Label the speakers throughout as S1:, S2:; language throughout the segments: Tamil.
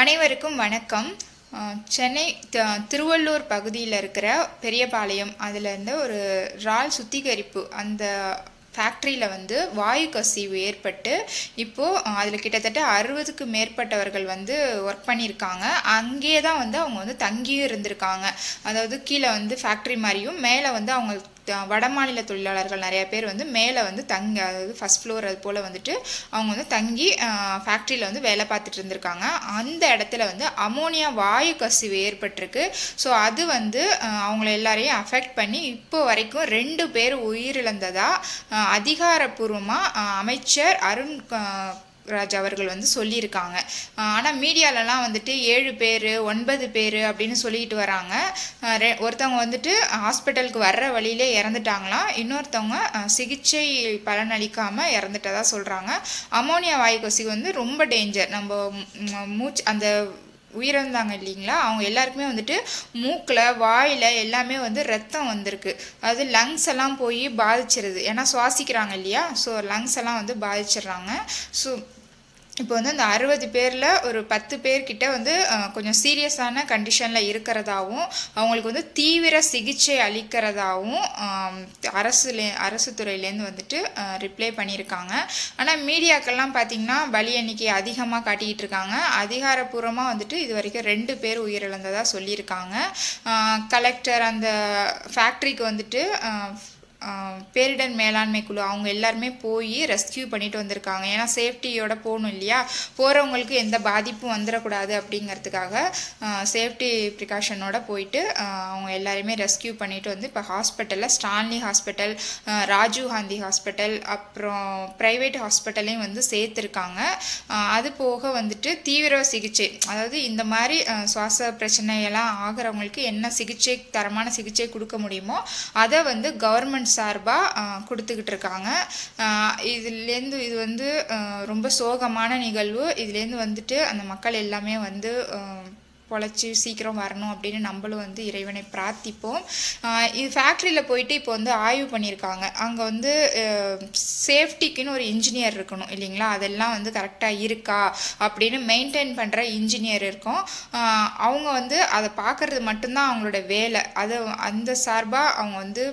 S1: அனைவருக்கும் வணக்கம். சென்னை திருவள்ளூர் பகுதியில் இருக்கிற பெரியபாளையம் அதுலேருந்து ஒரு இறால் சுத்திகரிப்பு அந்த ஃபேக்ட்ரியில் வந்து வாயு கசிவு ஏற்பட்டு இப்போது அதில் கிட்டத்தட்ட 60க்கு மேற்பட்டவர்கள் வந்து ஒர்க் பண்ணியிருக்காங்க. அங்கேயே தான் வந்து அவங்க வந்து தங்கியும் இருந்திருக்காங்க. அதாவது கீழே வந்து ஃபேக்ட்ரி மாதிரியும் மேலே வந்து அவங்க வடமாநில தொழிலாளர்கள் நிறைய பேர் வந்து மேலே வந்து தங்கி, அதாவது ஃபஸ்ட் ஃப்ளோர் அது போல் வந்துட்டு அவங்க வந்து தங்கி ஃபேக்ட்ரியில் வந்து வேலை பார்த்துட்டு இருந்திருக்காங்க. அந்த இடத்துல வந்து அமோனியா வாயு கசிவு ஏற்பட்டிருக்கு. ஸோ அது வந்து அவங்கள எல்லாரையும் அஃபெக்ட் பண்ணி இப்போ வரைக்கும் 2 பேர் உயிரிழந்ததாக அதிகாரப்பூர்வமாக அமைச்சர் அருண் ராஜ் அவர்கள் வந்து சொல்லியிருக்காங்க. ஆனால் மீடியாலலாம் வந்துட்டு 7 பேர் 9 பேர் அப்படின்னு சொல்லிட்டு வராங்க. ஒருத்தவங்க வந்துட்டு ஹாஸ்பிட்டலுக்கு வர்ற வழியிலே இறந்துட்டாங்களாம், இன்னொருத்தவங்க சிகிச்சை பலனளிக்காமல் இறந்துட்டதா சொல்கிறாங்க. அமோனியா வாயு கசிவு வந்து ரொம்ப டேஞ்சர். நம்ம அந்த உயிரிழந்தாங்க இல்லைங்களா, அவங்க எல்லாருக்குமே வந்துட்டு மூக்கில் வாயில் எல்லாமே வந்து ரத்தம் வந்திருக்கு. அது லங்ஸ் எல்லாம் போய் பாதிச்சிருது. ஏன்னா சுவாசிக்கிறாங்க இல்லையா, ஸோ லங்ஸ் எல்லாம் வந்து பாதிச்சிடுறாங்க. ஸோ இப்போ வந்து அந்த 60 பேரில் ஒரு 10 பேர்கிட்ட வந்து கொஞ்சம் சீரியஸான கண்டிஷனில் இருக்கிறதாவும் அவங்களுக்கு வந்து தீவிர சிகிச்சை அளிக்கிறதாவும் அரசு துறையிலேருந்து வந்துட்டு ரிப்ளை பண்ணியிருக்காங்க. ஆனால் மீடியாக்கெல்லாம் பார்த்திங்கன்னா பலி எண்ணிக்கை அதிகமாக காட்டிக்கிட்டு இருக்காங்க. அதிகாரப்பூர்வமாக வந்துட்டு இது வரைக்கும் 2 பேர் உயிரிழந்ததாக சொல்லியிருக்காங்க. கலெக்டர் அந்த ஃபேக்ட்ரிக்கு வந்துட்டு பேரிடர் மேலாண்மை குழு அவங்க எல்லாருமே போய் ரெஸ்கியூ பண்ணிட்டு வந்திருக்காங்க. ஏன்னா சேஃப்டியோட போகணும் இல்லையா, போகிறவங்களுக்கு எந்த பாதிப்பும் வந்துடக்கூடாது அப்படிங்கிறதுக்காக சேஃப்டி ப்ரிகாஷனோட போயிட்டு அவங்க எல்லாருமே ரெஸ்கியூ பண்ணிட்டு வந்து இப்போ ஹாஸ்பிட்டலில் Stanley hospital, Rajiv Gandhi hospital, அப்புறம் ப்ரைவேட் ஹாஸ்பிட்டலையும் வந்து சேர்த்துருக்காங்க. அது போக வந்துட்டு தீவிர சிகிச்சை, அதாவது இந்த மாதிரி சுவாச பிரச்சனையெல்லாம் ஆகிறவங்களுக்கு என்ன சிகிச்சை, தரமான சிகிச்சை கொடுக்க முடியுமோ அதை வந்து கவர்மெண்ட் சார்பாக கொடுத்துக்கிட்டு இருக்காங்க. இதுலேருந்து இது வந்து ரொம்ப சோகமான நிகழ்வு. இதுலேருந்து வந்துட்டு அந்த மக்கள் எல்லாமே வந்து பொழைச்சி சீக்கிரம் வரணும் அப்படின்னு நம்மளும் வந்து இறைவனை பிரார்த்திப்போம். இது ஃபேக்ட்ரியில் போயிட்டு இப்போ வந்து ஆய்வு பண்ணியிருக்காங்க. அங்கே வந்து சேஃப்டிக்குன்னு ஒரு இன்ஜினியர் இருக்கணும் இல்லைங்களா, அதெல்லாம் வந்து கரெக்டாக இருக்கா அப்படின்னு மெயின்டைன் பண்ணுற இன்ஜினியர் இருக்கும். அவங்க வந்து அதை பார்க்குறது மட்டும்தான் அவங்களோட வேலை. அதை அந்த சார்பாக அவங்க வந்து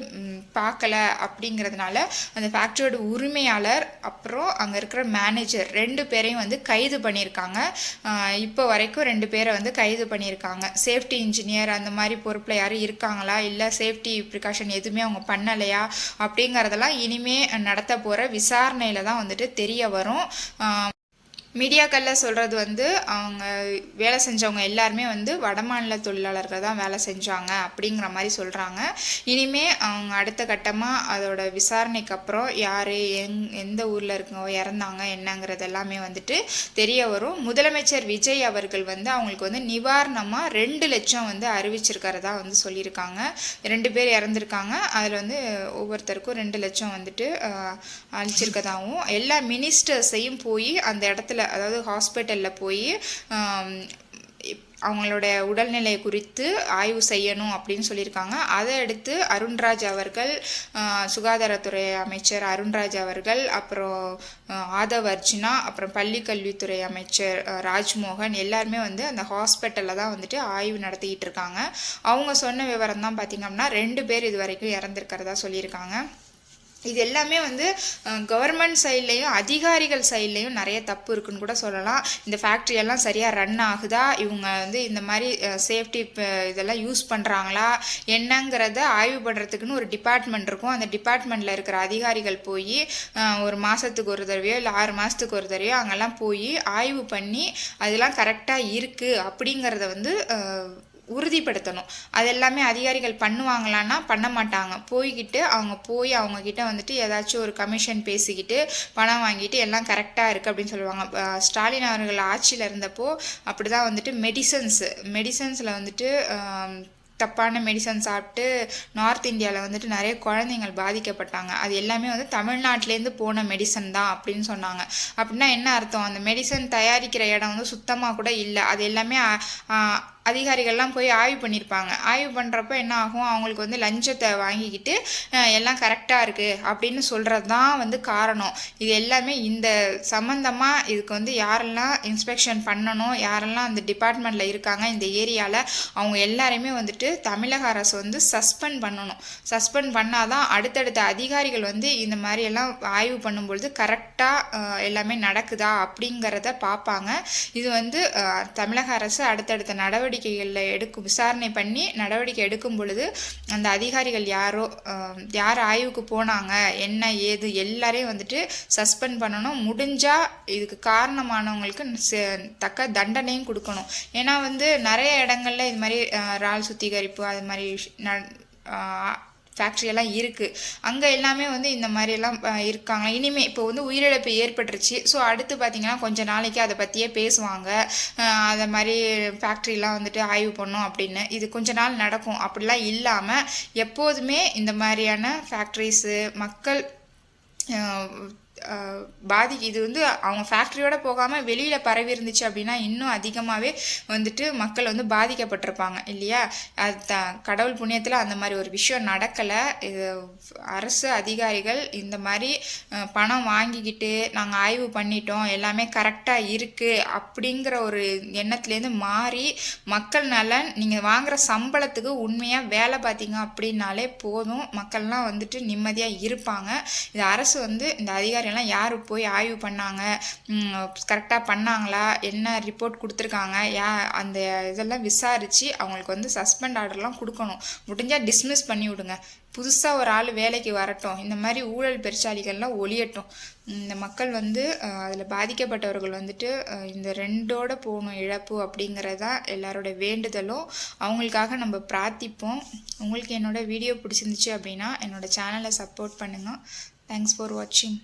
S1: பார்க்கல அப்படிங்கிறதுனால அந்த ஃபேக்ட்ரியோட உரிமையாளர் அப்புறம் அங்கே இருக்கிற மேனேஜர் 2 பேரையும் வந்து கைது பண்ணியிருக்காங்க. இப்போ வரைக்கும் 2 பேரை வந்து கைது பண்ணியிருக்காங்க. சேஃப்டி இன்ஜினியர் அந்த மாதிரி பொறுப்பில் யாரும் இருக்காங்களா, இல்லை சேஃப்டி ப்ரிகாஷன் எதுவுமே அவங்க பண்ணலையா அப்படிங்கிறதெல்லாம் இனிமே நடத்த போகிற விசாரணையில் தான் வந்துட்டு தெரிய வரும். மீடியாக்களில் சொல்கிறது வந்து அவங்க வேலை செஞ்சவங்க எல்லாருமே வந்து வடமாநில தொழிலாளர்கள் தான் வேலை செஞ்சாங்க அப்படிங்கிற மாதிரி சொல்கிறாங்க. இனிமே அவங்க அடுத்த கட்டமாக அதோட விசாரணைக்கு அப்புறம் யார் எந்த ஊரில் இருக்கவங்க இறந்தாங்க என்னங்கிறது எல்லாமே வந்துட்டு தெரிய வரும். முதலமைச்சர் விஜய் அவர்கள் வந்து அவங்களுக்கு வந்து நிவாரணமாக 2 லட்சம் வந்து அறிவிச்சிருக்கிறதா வந்து சொல்லியிருக்காங்க. 2 பேர் இறந்துருக்காங்க, அதில் வந்து ஒவ்வொருத்தருக்கும் 2 லட்சம் வந்துட்டு அளிச்சிருக்கதாகவும் எல்லா மினிஸ்டர்ஸையும் போய் அந்த இடத்துல, அதாவது ஹாஸ்பிட்டலில் போய் அவங்களோட உடல்நிலை குறித்து ஆய்வு செய்யணும் அப்படின்னு சொல்லியிருக்காங்க. அதை அடுத்து அருண்ராஜ் அவர்கள், சுகாதாரத்துறை அமைச்சர் அருண்ராஜ் அவர்கள், அப்புறம் ஆதவ் அர்ஜுனா, அப்புறம் பள்ளிக்கல்வித்துறை அமைச்சர் ராஜ்மோகன் எல்லாருமே வந்து அந்த ஹாஸ்பிட்டலில் தான் வந்துட்டு ஆய்வு நடத்திக்கிட்டு இருக்காங்க. அவங்க சொன்ன விவரம் தான் பார்த்திங்க அப்படின்னா 2 பேர் இது வரைக்கும் இறந்துருக்கிறதா சொல்லியிருக்காங்க. இது எல்லாமே வந்து கவர்மெண்ட் சைட்லேயும் அதிகாரிகள் சைட்லேயும் நிறைய தப்பு இருக்குன்னு கூட சொல்லலாம். இந்த ஃபேக்ட்ரியெல்லாம் சரியாக ரன் ஆகுதா, இவங்க வந்து இந்த மாதிரி சேஃப்டி இதெல்லாம் யூஸ் பண்ணுறாங்களா என்னங்கிறத ஆய்வு பண்ணுறதுக்குன்னு ஒரு டிபார்ட்மெண்ட் இருக்கும். அந்த டிபார்ட்மெண்ட்டில் இருக்கிற அதிகாரிகள் போய் ஒரு மாதத்துக்கு ஒரு தடவையோ இல்லை 6 மாதத்துக்கு ஒரு தடவையோ அங்கெல்லாம் போய் ஆய்வு பண்ணி அதெல்லாம் கரெக்டாக இருக்குது அப்படிங்கிறத வந்து உறுதிப்படுத்தணும். அது எல்லாமே அதிகாரிகள் பண்ணுவாங்களான்னா பண்ண மாட்டாங்க. அவங்கக்கிட்ட வந்துட்டு ஏதாச்சும் ஒரு கமிஷன் பேசிக்கிட்டு பணம் வாங்கிட்டு எல்லாம் கரெக்டாக இருக்குது அப்படின்னு சொல்லுவாங்க. ஸ்டாலின் அவர்கள் ஆட்சியில் இருந்தப்போ அப்படி தான் வந்துட்டு மெடிசன்ஸில் வந்துட்டு தப்பான மெடிசன் சாப்பிட்டு நார்த் இந்தியாவில் வந்துட்டு நிறைய குழந்தைங்கள் பாதிக்கப்பட்டாங்க. அது எல்லாமே வந்து தமிழ்நாட்டிலேருந்து போன மெடிசன் தான் அப்படின்னு சொன்னாங்க. அப்படின்னா என்ன அர்த்தம், அந்த மெடிசன் தயாரிக்கிற இடம் வந்து சுத்தமாக கூட இல்லை. அது எல்லாமே அதிகாரிகள்லாம் போய் ஆய்வு பண்ணியிருப்பாங்க. ஆய்வு பண்ணுறப்ப என்ன ஆகும், அவங்களுக்கு வந்து லஞ்சத்தை வாங்கிக்கிட்டு எல்லாம் கரெக்டாக இருக்குது அப்படின்னு சொல்கிறது தான் வந்து காரணம். இது எல்லாமே இந்த சம்மந்தமாக இதுக்கு வந்து யாரெல்லாம் இன்ஸ்பெக்ஷன் பண்ணணும், யாரெல்லாம் அந்த டிபார்ட்மெண்ட்டில் இருக்காங்க இந்த ஏரியாவில், அவங்க எல்லாரையுமே வந்துட்டு தமிழக அரசு வந்து சஸ்பெண்ட் பண்ணணும். சஸ்பெண்ட் பண்ணால் தான் அடுத்தடுத்த அதிகாரிகள் வந்து இந்த மாதிரியெல்லாம் ஆய்வு பண்ணும்பொழுது கரெக்டாக எல்லாமே நடக்குதா அப்படிங்கிறத பார்ப்பாங்க. இது வந்து தமிழக அரசு அடுத்தடுத்த நடவடிக்கைகளில் விசாரணை பண்ணி நடவடிக்கை எடுக்கும் பொழுது அந்த அதிகாரிகள் யார் ஆய்வுக்கு போனாங்க என்ன ஏது எல்லாரையும் வந்துட்டு சஸ்பெண்ட் பண்ணணும். முடிஞ்சால் இதுக்கு காரணமானவங்களுக்கு தக்க தண்டனையும் கொடுக்கணும். ஏன்னா வந்து நிறைய இடங்கள்ல இது மாதிரி இறால் சுத்திகரிப்பு அது மாதிரி ஃபேக்ட்ரியெல்லாம் இருக்குது. அங்கே எல்லாமே வந்து இந்த மாதிரியெல்லாம் இருக்காங்க. இனிமேல் இப்போ வந்து உயிரிழப்பு ஏற்பட்டுருச்சு. ஸோ அடுத்து பார்த்திங்கன்னா கொஞ்சம் நாளைக்கு அதை பற்றியே பேசுவாங்க. அதை மாதிரி ஃபேக்ட்ரிலாம் வந்துட்டு ஆய்வு பண்ணோம் அப்படின்னு. இது கொஞ்ச நாள் நடக்கும். அப்படிலாம் இல்லாமல் எப்போதுமே இந்த மாதிரியான ஃபேக்ட்ரிஸு மக்கள் இது வந்து அவங்க ஃபேக்ட்ரியோட போகாமல் வெளியில் பரவி இருந்துச்சு அப்படின்னா இன்னும் அதிகமாகவே வந்துட்டு மக்கள் வந்து பாதிக்கப்பட்டிருப்பாங்க இல்லையா. அது கடவுள் புண்ணியத்தில் அந்த மாதிரி ஒரு விஷயம் நடக்கலை. இது அரசு அதிகாரிகள் இந்த மாதிரி பணம் வாங்கிக்கிட்டு நாங்கள் ஆய்வு பண்ணிட்டோம் எல்லாமே கரெக்டாக இருக்குது அப்படிங்கிற ஒரு எண்ணத்துலேருந்து மாறி மக்கள் நலன் நீங்கள் வாங்குகிற சம்பளத்துக்கு உண்மையாக வேலை பார்த்தீங்க அப்படின்னாலே போதும், மக்கள்லாம் வந்துட்டு நிம்மதியாக இருப்பாங்க. இது அரசு வந்து இந்த அதிகாரிகள்லாம் யார் போய் ஆய்வு பண்ணாங்க, கரெக்டாக பண்ணாங்களா, என்ன ரிப்போர்ட் கொடுத்துருக்காங்க, அந்த இதெல்லாம் விசாரித்து அவங்களுக்கு வந்து சஸ்பெண்ட் ஆர்டர்லாம் கொடுக்கணும். முடிஞ்சால் டிஸ்மிஸ் பண்ணி விடுங்க. புதுசாக ஒரு ஆள் வேலைக்கு வரட்டும். இந்த மாதிரி ஊழல் பெருச்சாளிகள்லாம் ஒழியட்டும். இந்த மக்கள் வந்து அதில் பாதிக்கப்பட்டவர்கள் வந்துட்டு இந்த 2ஓட போகணும் இழப்பு அப்படிங்கிறது தான் எல்லாரோட வேண்டுதலும். அவங்களுக்காக நம்ம பிரார்த்திப்போம். உங்களுக்கு என்னோடய வீடியோ பிடிச்சிருந்துச்சு அப்படின்னா என்னோடய சேனலை சப்போர்ட் பண்ணுங்கள். தேங்க்ஸ் ஃபார் வாட்சிங்.